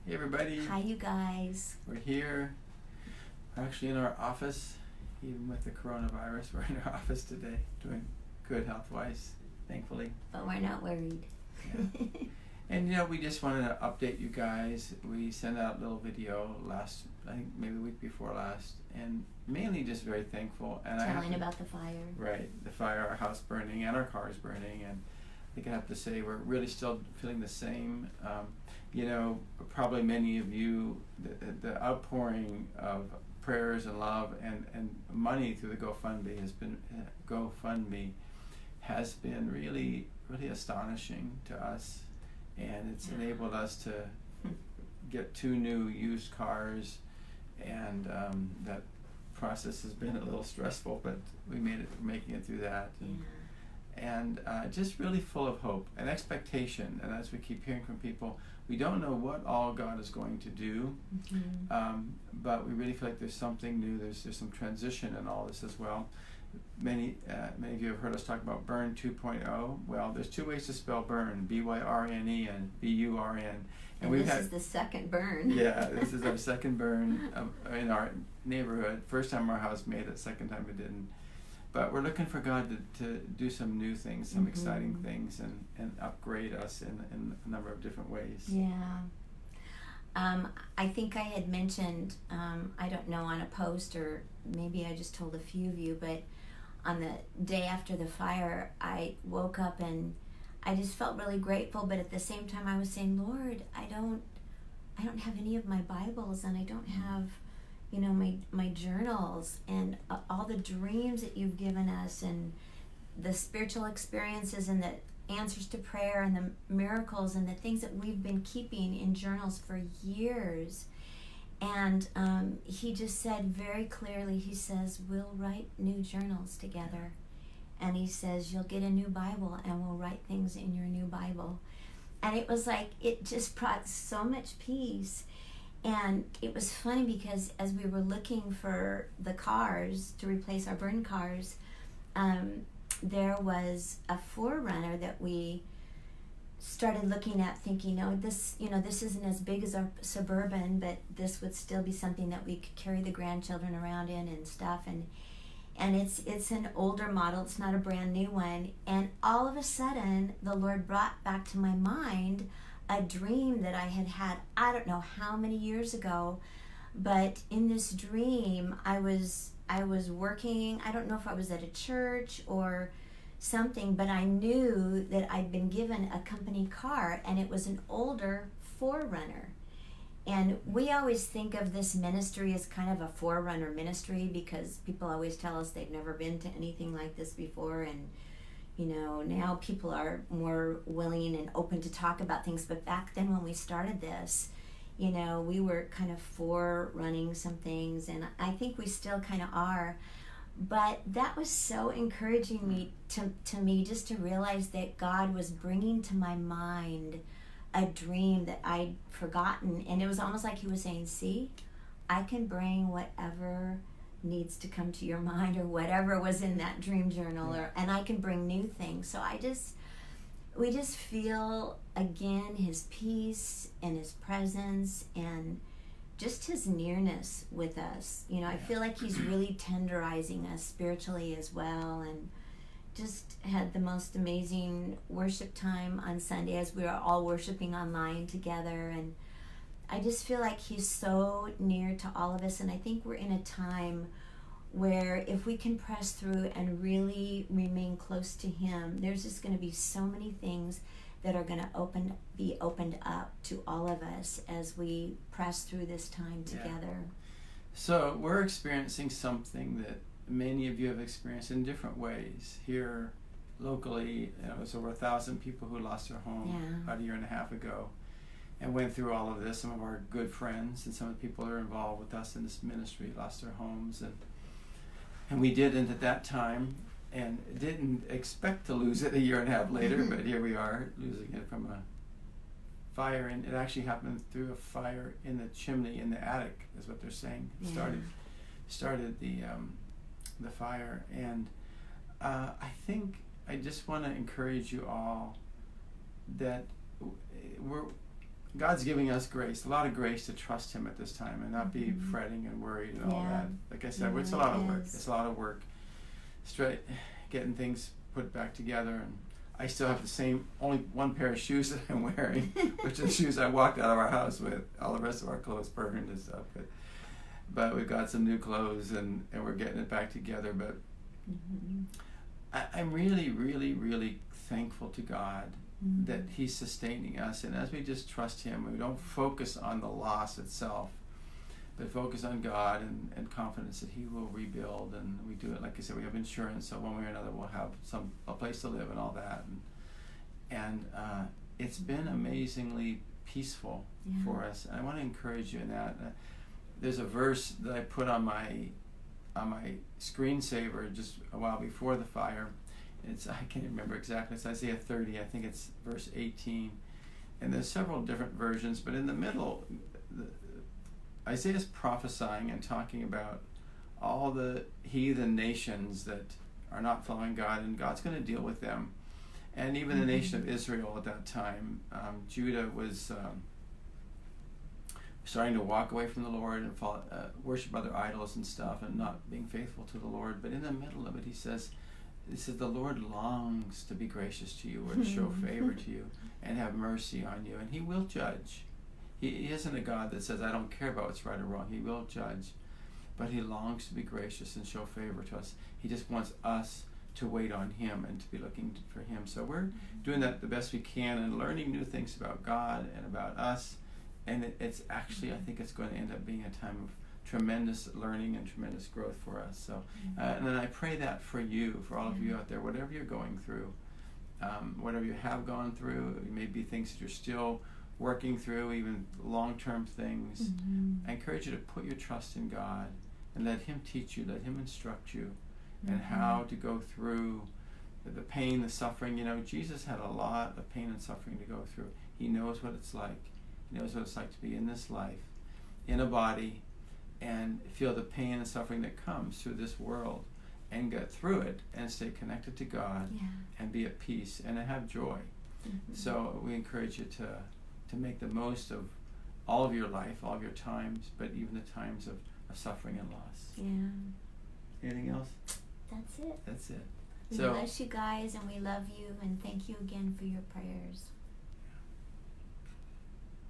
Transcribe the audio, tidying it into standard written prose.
Hey everybody. Hi you guys. We're here. We're actually in our office. Even with the coronavirus, we're in our office today, doing good health-wise, thankfully. But we're not worried. Yeah. And we just wanted to update you guys. We sent out a little video last, I think maybe the week before last, and mainly just very thankful. And Telling about the fire. Right, the fire, our house burning and our cars burning, and I think I have to say we're really still feeling the same. Probably many of you, the outpouring of prayers and love and money through the GoFundMe has been really, really astonishing to us, and it's enabled us to get 2 new used cars, and that process has been a little stressful, but we're making it through that. And just really full of hope and expectation. And as we keep hearing from people, we don't know what all God is going to do, but we really feel like there's something new. There's some transition in all this as well. Many of you have heard us talk about Byrne 2.0. Well, there's 2 ways to spell Byrne: B-Y-R-N-E and B-U-R-N. And this is the second Byrne. Yeah, this is our second Byrne in our neighborhood. First time our house made it, second time it didn't. But we're looking for God to do some new things, some exciting things, and upgrade us in a number of different ways. Yeah. I think I had mentioned, I don't know, on a post, or maybe I just told a few of you, but on the day after the fire, I woke up and I just felt really grateful, but at the same time I was saying, Lord, I don't have any of my Bibles, and I don't have my journals, and all the dreams that you've given us, and the spiritual experiences, and the answers to prayer, and the miracles, and the things that we've been keeping in journals for years. And he just said very clearly, he says, we'll write new journals together. And he says, you'll get a new Bible, and we'll write things in your new Bible. And it was like, it just brought so much peace. And it was funny because as we were looking for the cars to replace our Byrne cars, there was a 4Runner that we started looking at, thinking, this isn't as big as our Suburban, but this would still be something that we could carry the grandchildren around in and stuff. And it's an older model. It's not a brand new one. And all of a sudden, the Lord brought back to my mind a dream that I had, I don't know how many years ago, but in this dream, I was working, I don't know if I was at a church or something, but I knew that I'd been given a company car, and it was an older 4Runner. And we always think of this ministry as kind of a 4Runner ministry, because people always tell us they've never been to anything like this before, and now people are more willing and open to talk about things. But back then when we started this, we were kind of forerunning some things, and I think we still kind of are. But that was so encouraging to me just to realize that God was bringing to my mind a dream that I'd forgotten. And it was almost like he was saying, see, I can bring whatever needs to come to your mind, or whatever was in that dream journal, and I can bring new things. So we just feel again his peace and his presence, and just his nearness with us. I feel like he's really tenderizing us spiritually as well, and just had the most amazing worship time on Sunday as we were all worshiping online together. And I just feel like he's so near to all of us, and I think we're in a time where if we can press through and really remain close to him, there's just going to be so many things that are going to be opened up to all of us as we press through this time together. So we're experiencing something that many of you have experienced in different ways. Here locally, it was over 1,000 people who lost their home about a year and a half ago, and went through all of this. Some of our good friends and some of the people that are involved with us in this ministry lost their homes, and we didn't at that time, and didn't expect to lose it a year and a half later, but here we are losing it from a fire. And it actually happened through a fire in the chimney in the attic, is what they're saying. Started the fire. And I think I just want to encourage you all that God's giving us grace, a lot of grace to trust Him at this time and not be fretting and worried and all that. Like I said, it's a lot of work. It's a lot of work. Getting things put back together, and I still have only one pair of shoes that I'm wearing, which are the shoes I walked out of our house with. All the rest of our clothes burned and stuff. But we've got some new clothes, and we're getting it back together. But I'm really, really, really thankful to God that He's sustaining us. And as we just trust Him, we don't focus on the loss itself, but focus on God and confidence that He will rebuild. And we do it, like I said, we have insurance, so one way or another we'll have a place to live and all that. And it's been amazingly peaceful for us. And I want to encourage you in that. There's a verse that I put on my screensaver just a while before the fire. I can't remember exactly. It's Isaiah 30. I think it's verse 18. And there's several different versions, but in the middle, Isaiah's prophesying and talking about all the heathen nations that are not following God, and God's going to deal with them. And even the nation of Israel at that time, Judah was starting to walk away from the Lord and worship other idols and stuff, and not being faithful to the Lord. But in the middle of it, he says, the Lord longs to be gracious to you, or to show favor to you, and have mercy on you, and He will judge. He isn't a God that says, I don't care about what's right or wrong. He will judge. But He longs to be gracious and show favor to us. He just wants us to wait on Him and to be looking for Him. So we're doing that the best we can and learning new things about God and about us. And it's actually, I think it's going to end up being a time of tremendous learning and tremendous growth for us. So, and then I pray that for you, for all of you out there, whatever you're going through, whatever you have gone through, it may be things that you're still working through, even long-term things. I encourage you to put your trust in God and let Him teach you, let Him instruct you, and how to go through the pain, the suffering. You know, Jesus had a lot of pain and suffering to go through. He knows what it's like. He knows what it's like to be in this life, in a body, and feel the pain and suffering that comes through this world, and get through it and stay connected to God and be at peace and have joy. So we encourage you to make the most of all of your life, all of your times, but even the times of suffering and loss. Anything else? That's it. That's it. We bless you guys, and we love you, and thank you again for your prayers.